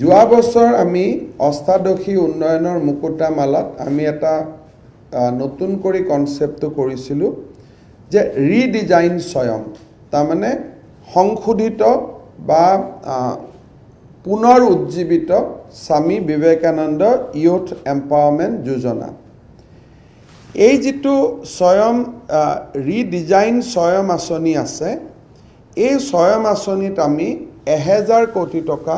যোৱা বছৰ আমি অষ্টাদশী উন্নয়নৰ মুকুতামালাত আমি এটা নতুন কৰি কনসেপ্টটো কৰিছিলোঁ যে ৰিডিজাইন স্বয়ং তাৰমানে সংশোধিত বা পুনৰ উজ্জীৱিত স্বামী বিবেকানন্দ ইউথ এম্পাৱাৰমেণ্ট যোজনা এই যেটো স্বয়ং ৰিডিজাইন স্বয়ং আঁচনি আছে এই স্বয়ং আঁচনিত আমি 1000 কোটি টকা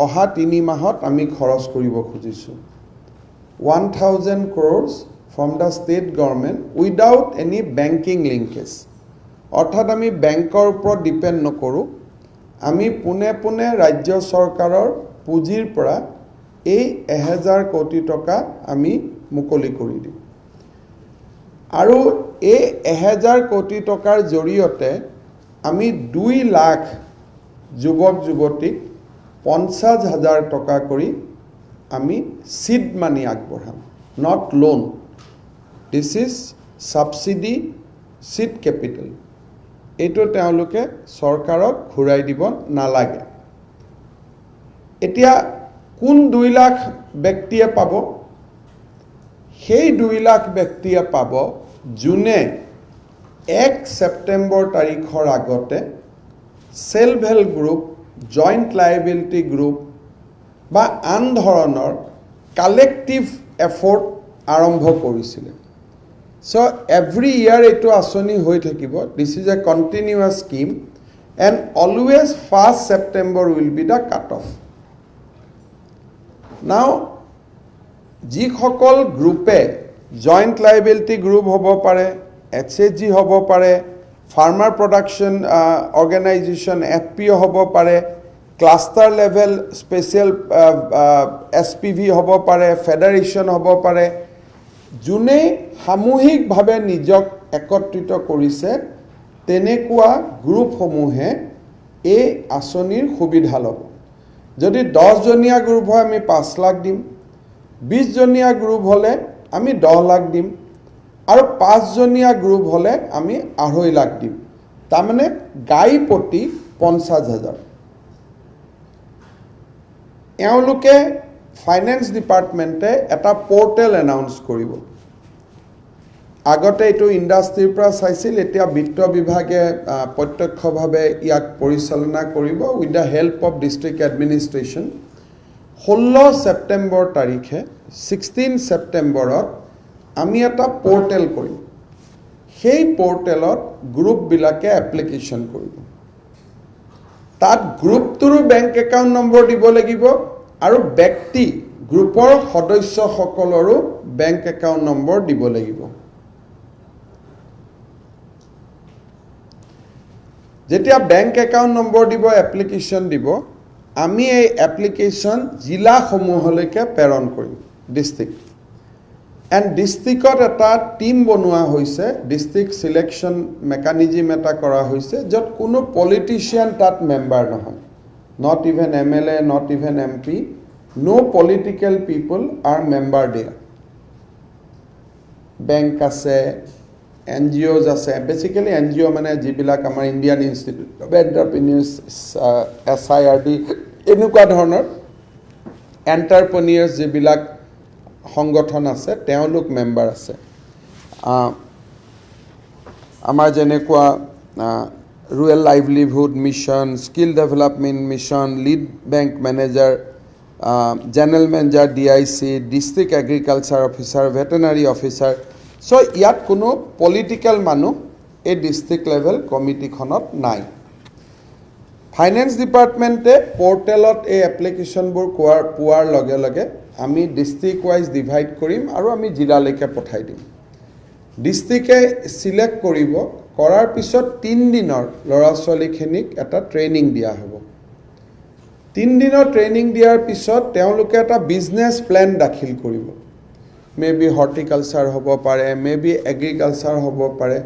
অহা 3 মাহত আমি খৰচ কৰিব খুজিছো 1000 crores from the state government without any banking linkage অৰ্থাৎ আমি বেংকৰ ওপৰত ডিপেন্ড নকৰো আমি পুনে ৰাজ্য চৰকাৰৰ পুঁজিৰ পৰা এই 1000 কোটি টকা আমি মুকলি কৰি দিম আৰু এই 1000 কোটি টকাৰ জৰিয়তে আমি 2 লাখ যুৱক যুৱতীক 50,000 টকা কৰি আমি সিড মানি আগবঢ়াম not loan this is subsidy seed capital এটো তেওঁলোকে চৰকাৰক ঘূৰাই দিব নালাগে এতিয়া কোন 2 লাখ ব্যক্তিয়ে পাব সেই 2 লাখ ব্যক্তিয়ে পাব জুনে 1 সেপ্টেম্বৰ তাৰিখৰ আগতে self help group joint liability group বা আন ধৰণৰ কালেক্টিভ এফৰ্ট আৰম্ভ কৰিছিল So every year eto asoni hoi thakibo this is a continuous scheme and always 1st September will be the cut off now ji khokol group e joint liability group hobo pare HSG hobo pare farmer production organization FPO hobo pare cluster level special SPV hobo pare federation hobo pare জুনে সামূহিকভাৱে নিজক একত্ৰিত কৰিছে তেনেকুৱা গ্ৰুপসমূহে এই আঁচনিৰ সুবিধা ল'ব যদি 10 জনীয়া গ্ৰুপ হয় আমি 5 লাখ দিম 20 জনীয়া গ্ৰুপ হলে আমি 10 লাখ দিম আৰু 5 জনীয়া গ্ৰুপ হলে আমি 2.5 লাখ দিম তাৰমানে গাই প্ৰতি 50,000 এওঁলোকে ফাইনেন্স ডিপাৰ্টমেন্টে এটা পোৰ্টেল এনাউন্স কৰিব আগতে এটো ইন্ডাস্ট্ৰিৰ পৰা চাইছিল এতিয়া বিত্ত বিভাগে প্ৰত্যক্ষভাৱে ইয়াক পৰিচালনা কৰিব with the help of district administration 16 September তাৰিখে 16 সেপ্টেম্বৰত আমি এটা পোৰ্টেল কৰিম সেই পোৰ্টেলত গ্ৰুপ বিলাকে এপ্লিকেশন কৰিব তাত গ্ৰুপটোৰ বেংক একাউণ্ট নম্বৰ দিব লাগিব আৰু ব্যক্তি গ্ৰুপৰ সদস্য সকলৰো বেংক একাউণ্ট নম্বৰ দিব লাগিব যেতিয়া বেংক একাউণ্ট নম্বৰ দিব এপ্লিকেশন দিব আমি এই এপ্লিকেশন জিলা সমূহলৈকে প্ৰেৰণ কৰিম ডিস্ট্ৰিক্ট এণ্ড ডিস্ট্ৰিক্টত এটা টিম বনোৱা হৈছে ডিস্ট্ৰিক্ট সিলেকশন মেকানিজম এটা কৰা হৈছে যত কোনো পলিটিশিয়ান তাত মেম্বাৰ নহয় not even MLA, not even MP, no political people are member there. Bank ase, NGOs ase, basically NGO mane jibilak amar Indian Institute of Entrepreneurs, SIRD, enukwa dhornor entrepreneurs jibilak সংগঠন আছে তেওঁলোক member আছে আমাৰ যেনেকুৱা Rural Livelihood Mission, Skill Development Mission, Lead Bank Manager, General Manager DIC, District Agriculture Officer, Veterinary Officer. So, ইয়াত কোনো political মানুহ এই district level committee খনত নাই। Finance Department portalot এই application বোৰ পোৱাৰ লগে লগে আমি district wise divide কৰিম আৰু আমি জিলালৈকে পঠাই দিম। ডিস্ট্ৰিক্টে সিলেক্ট কৰিব কৰাৰ পিছত 3 দিনৰ লৰা ছোৱালীখিনিক এটা ট্ৰেনিং দিয়া হ'ব 3 দিনৰ ট্ৰেনিং দিয়াৰ পিছত তেওঁলোকে এটা বিজনেস প্ল্যান দাখিল কৰিব মেবি হৰ্টিকালচাৰ হ'ব পাৰে মেবি এগ্ৰিকালচাৰ হ'ব পাৰে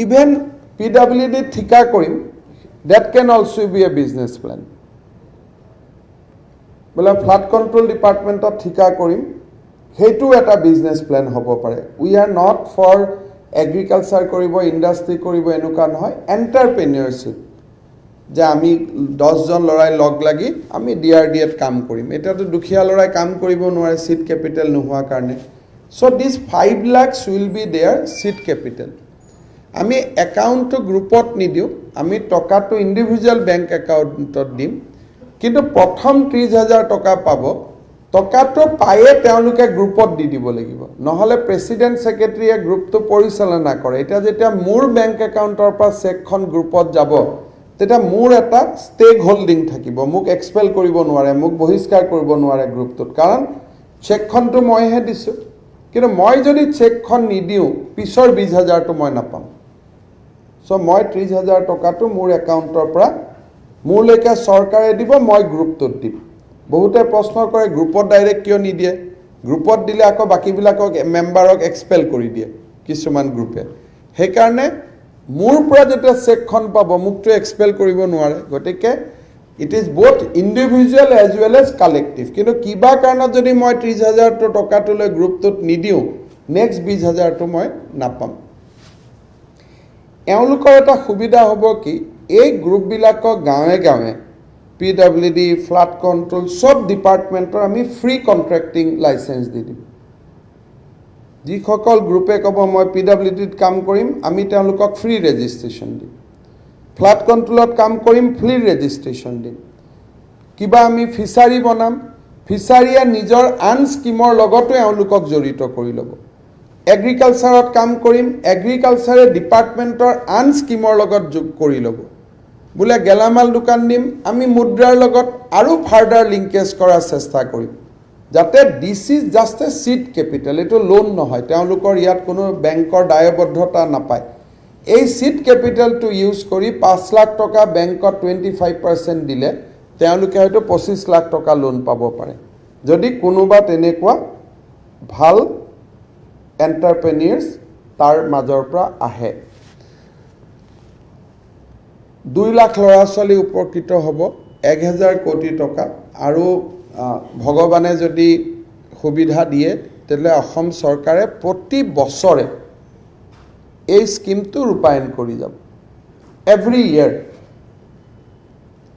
ইভেন পিডব্লিউডি ঠিকা কৰিম that can also be a business plan বলা ফ্লাড কন্ট্ৰোল ডিপাৰ্টমেন্টত ঠিকা কৰিম হেতু এটা বিজনেস প্ল্যান হ'ব পাৰে we are not for agriculture কৰিব ইন্ডাস্ট্ৰি কৰিব এনুকা নহয় এন্টাৰপ্ৰেনিয়ৰশিপ যে আমি 10 জন লৰাই লগ লাগি আমি ডিআৰডিএত কাম কৰিম এটাতো দুখিয়া লৰাই কাম কৰিব নোৱাৰে সিট ক্যাপিটাল নোহোৱা কাৰণে so this 5 lakhs will be their seed capital আমি একাউন্টটো গ্ৰুপত নিদিও আমি টকাটো ইন্ডিভিজুয়াল বেংক একাউন্টত দিম কিন্তু প্ৰথম 30000 টকা পাব টকাটো পায়ে তেওঁলোকে গ্ৰুপত দি দিব লাগিব নহলে প্ৰেসিডেন্ট সেক্ৰেটাৰীয়ে গ্ৰুপটো পৰিচালনা কৰে এটা যেতিয়া মোৰ বেংক একাউন্টৰ পৰা চেকখন গ্ৰুপত যাব তেটা মোৰ এটা ষ্টেক হোল্ডিং থাকিব মোক এক্সপেল কৰিব নোৱাৰে মোক বহিষ্কাৰ কৰিব নোৱাৰে গ্ৰুপটোত কাৰণ চেকখনটো মইহে দিছো কিন্তু মই যদি চেকখন নিদিও পিছৰ 20000 টো মই নাপাম সো মই 30000 টকাটো মোৰ একাউন্টৰ পৰা মোৰলৈকে চৰকাৰে দিব মই গ্ৰুপটোত দিম বহুতে প্ৰশ্ন কৰে গ্ৰুপত ডাইৰেক্ট কিয় নিদিয়ে গ্ৰুপত দিলে আকৌ বাকিবিলাকক মেম্বাৰক এক্সপেল কৰি দিয়ে কিছুমান গ্ৰুপে হে কাৰণে মোৰ পৰা যেটা চেকখন পাব মুকটো এক্সপেল কৰিব নোৱাৰে গটিকে it is both individual as well as collective কিন্তু কিবা কাৰণত যদি মই 30000 টকাটো লৈ গ্ৰুপটোত নিদিও নেক্সট 20000 টো মই নাপাম এওঁলোকৰ এটা সুবিধা হ'ব কি এই গ্ৰুপ বিলাকক গাঁৱে গাঁৱে পিডব্লিউডি ফ্লাড কন্ট্ৰোল সব ডিপাৰ্টমেন্টৰ আমি ফ্ৰী কন্ট্ৰাক্টিং লাইসেন্স দি দিম যিসকল গ্ৰুপে কব মই পিডব্লিউডিত কাম কৰিম আমি তেওঁলোকক ফ্ৰী ৰেজিষ্ট্ৰেচন দিম ফ্লাড কন্ট্ৰোলত কাম কৰিম ফ্ৰী ৰেজিষ্ট্ৰেচন দিম কিবা আমি ফিচাৰী বনাম ফিচাৰীয়ে নিজৰ আন স্কিমৰ লগতে এওঁলোকক জড়িত কৰি ল'ব এগ্ৰিকালচাৰত কাম কৰিম এগ্ৰিকালচাৰে ডিপাৰ্টমেন্টৰ আন স্কিমৰ লগত যোগ কৰি ল'ব বুলে গেলামাল দোকান দিম আমি মুদ্ৰাৰ লগত আৰু ফাৰ্দাৰ লিংকেজ কৰাৰ চেষ্টা কৰিম যাতে this is just a seed capital এটো লোন নহয় তেওঁলোকৰ ইয়াত কোনো বেংকৰ দায়বদ্ধতা নাপায় এই সিড ক্যাপিটালটো ইউজ কৰি 5 লাখ টকা বেংকত 25% দিলে তেওঁলোকে হয়তো 25 লাখ টকা লোন পাব পাৰে যদি কোনোবা তেনেকুৱা ভাল এন্টাৰপ্ৰেনিয়ৰ্স তাৰ মাজৰ পৰা আহে 2 লাখ লৰা ছোৱালী উপকৃত হ'ব 1000 কোটি টকা আৰু ভগৱানে যদি সুবিধা দিয়ে তেলে অসম চৰকাৰে প্ৰতি বছৰে এই স্কিমটো ৰূপায়ণ কৰি যাব এভৰি ইয়াৰ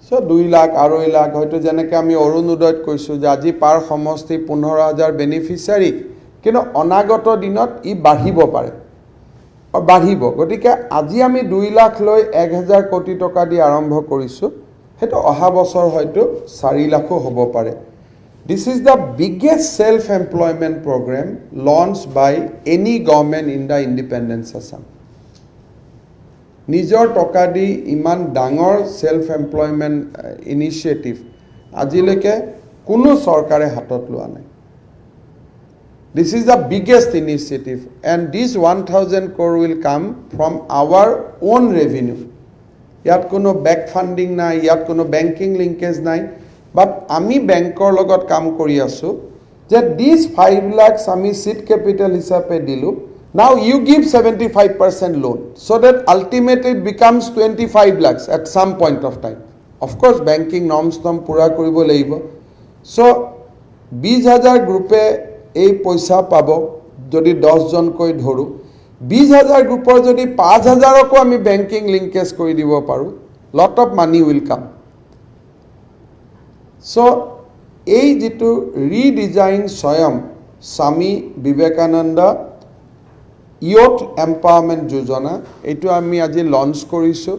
সো 2 লাখ 2.5 লাখ হয়তো যেনেকৈ আমি অৰুণোদয়ত কৈছো যে আজি পাৰ সমষ্টি 15000 বেনিফিচিয়াৰী কিন্তু অনাগত দিনত ই বাঢ়িব পাৰে বাঢ়িব গতিকে আজি আমি 2 লাখ লৈ 1000 কোটি টকা দি আৰম্ভ কৰিছো হেতু অহা বছৰ হয়তো 4 লাখো হ'ব পাৰে This is the biggest self-employment program launched by any government in the independence Assam. Nijor tokadi iman dangor self-employment initiative ajileke kuno sarkare hatot lua nai. This is the biggest initiative and this 1000 crore will come from our own revenue. Yat kuno back funding nai, yat kuno banking linkage nai. But আমি বেংকৰ লগত কাম কৰি আছো যে this 5 lakhs আমি seed capital হিচাপে দিলু now you give 75% loan so that ultimately it becomes 25 lakhs at some point of time of course banking norms tom pura koribo laibo so 20000 গ্ৰুপে এই পইচা পাব যদি 10 জন কই ধৰু 20000 গ্ৰুপৰ যদি 5000 কো আমি banking linkage কৰি দিব পাৰো lot of money will come So, এই যেটো ৰিডিজাইন স্বয়ং স্বামী বিবেকানন্দ ইয়থ এম্পাৱাৰমেন্ট যোজনা এটো আমি আজি লঞ্চ কৰিছো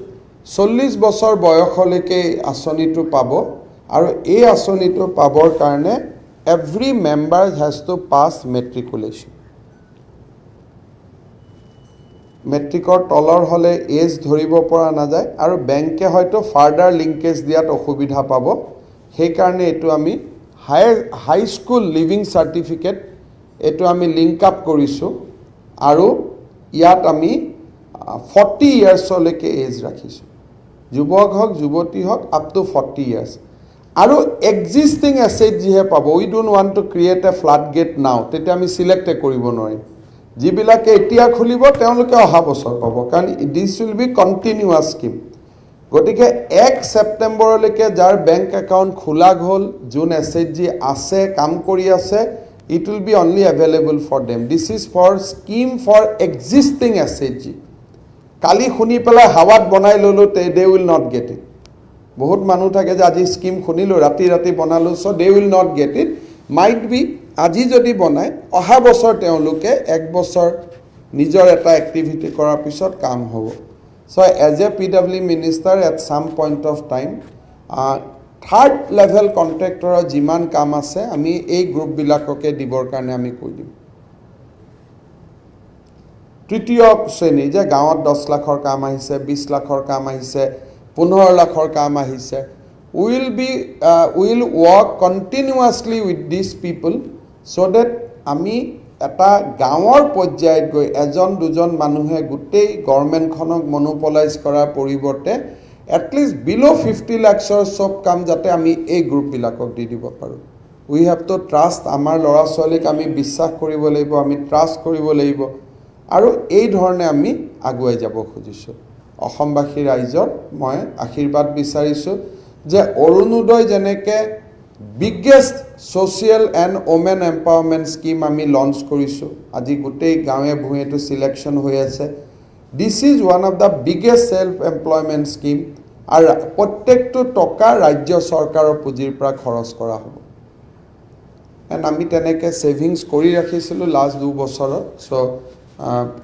40 বছৰ বয়সলৈকে আঁচনিটো পাব আৰু এই আঁচনিটো পাবৰ কাৰণে every member has to pass matriculation মেট্ৰিকৰ তলৰ হলে এজ ধৰিব পৰা না যায় আৰু বেংকে হয়তো ফাৰ্দাৰ লিংকেজ দিয়াত অসুবিধা পাব সেই কাৰণে এটো আমি হাই স্কুল লিভিং সাৰ্টিফিকেট এটো আমি লিংক আপ কৰিছো আৰু ইয়াত আমি 40 ইয়াৰ্ছলৈকে এজ ৰাখিছো যুৱক হক যুৱতী হক আপ টু 40 ইয়াৰ্ছ আৰু এক্সিস্টিং এসেট যিহে পাব we don't want to create a flood gate now তেতে আমি সিলেক্ট কৰিব নোৱাৰিম যিবিলাকে এতিয়া খুলিব তেওঁলোকে অহা বছৰ পাব কাৰণ this will be continuous scheme গটিকে 1 সেপ্টেম্বৰলৈকে যাৰ বেংক একাউন্ট খোলা গল জুন এসএইচজি আছে কাম কৰি আছে it will be only available for them this is for scheme for existing SHG kali khuni pela hawat banai lolo they will not get it বহুত মানুহ থাকে যে আজি স্কিম শুনিলোঁ ৰাতি ৰাতি বনালোঁ so' they will not get it might be আজি যদি বনায় অহা বছৰ তেওঁলোকে এক বছৰ নিজৰ এটা এক্টিভিটি কৰাৰ পিছত কাম হ'ব so' as a PW minister at some point of time third level কণ্ট্ৰেক্টৰৰ যিমান কাম আছে আমি এই গ্ৰুপবিলাককে দিবৰ কাৰণে আমি কৈ দিম তৃতীয় শ্ৰেণী যে গাঁৱত 10 লাখৰ কাম আহিছে 20 লাখৰ কাম আহিছে 15 লাখৰ কাম আহিছে will work continuously with this people so' that আমি এটা গাঁৱৰ পৰ্যায়ত গৈ এজন দুজন মানুহে গোটেই গভৰ্ণমেণ্টখনক মনোপলাইজ কৰাৰ পৰিৱৰ্তে এটলিষ্ট বিল' 50 লাখছৰ চব কাম যাতে আমি এই গ্ৰুপবিলাকক দি দিব পাৰোঁ উই হেভ টু ট্ৰাষ্ট আমাৰ ল'ৰা ছোৱালীক আমি বিশ্বাস কৰিব লাগিব আমি ট্ৰাষ্ট কৰিব লাগিব আৰু এই ধৰণে আমি আগুৱাই যাব খুজিছোঁ অসমবাসী ৰাইজৰ মই আশীৰ্বাদ বিচাৰিছোঁ যে অৰুণোদয় যেনেকৈ biggest social and women empowerment scheme আমি লঞ্চ কৰিছোঁ আজি গোটেই গাঁৱে ভূঞেটো চিলেকশ্যন হৈ আছে this is one of the biggest self employment scheme আৰু প্ৰত্যেকটো টকা ৰাজ্য চৰকাৰৰ পুঁজিৰ পৰা খৰচ কৰা হ'ব এণ্ড আমি তেনেকৈ ছেভিংছ কৰি ৰাখিছিলোঁ লাষ্ট 2 বছৰত চ'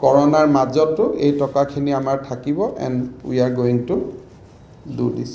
কৰোনাৰ মাজতো এই টকাখিনি আমাৰ থাকিব and we are going to do this